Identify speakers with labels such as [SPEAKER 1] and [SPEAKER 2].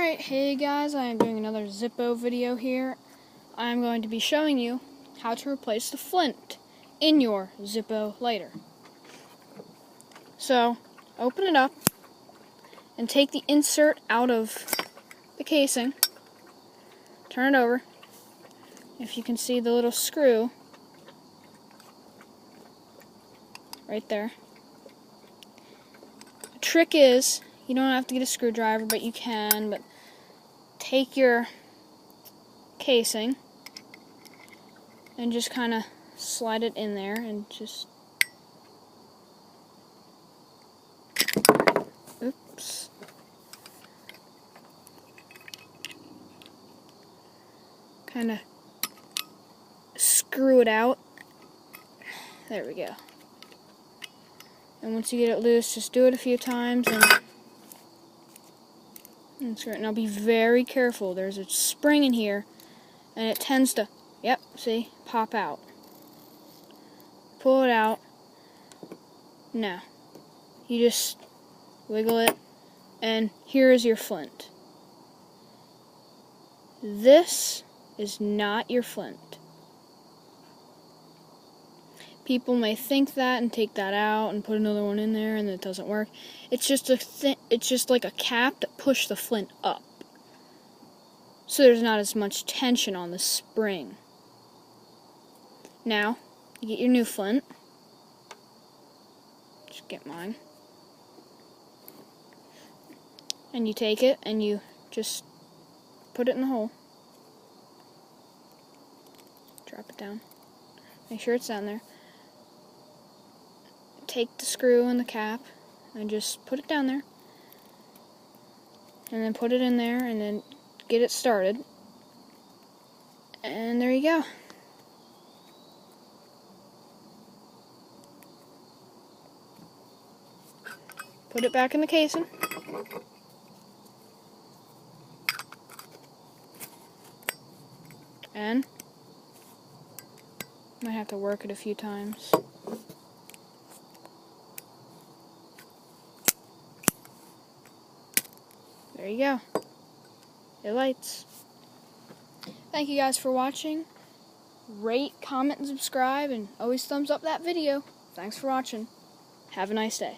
[SPEAKER 1] Alright, hey guys, I am doing another Zippo video here. I am going to be showing you how to replace the flint in your Zippo lighter. So, open it up and take the insert out of the casing. Turn it over. If you can see the little screw right there. The trick is, you don't have to get a screwdriver, but you can. But take your casing and just kind of slide it in there and just... Oops. Kind of screw it out. There we go. And once you get it loose, just do it a few times and screw it. Now be very careful. There's a spring in here, and it tends to, yep, see, pop out. Pull it out. Now, you just wiggle it, and here is your flint. This is not your flint. People may think that and take that out and put another one in there, and it doesn't work. It's just it's just like a cap to push the flint up, so there's not as much tension on the spring. Now, you get your new flint. Just get mine, and you take it and you just put it in the hole. Drop it down. Make sure it's down there. Take the screw and the cap and just put it down there, and then put it in there and then get it started, and there you go. Put it back in the casing, and might have to work it a few times. There you go. It lights. Thank you guys for watching. Rate, comment, and subscribe, and always thumbs up that video. Thanks for watching. Have a nice day.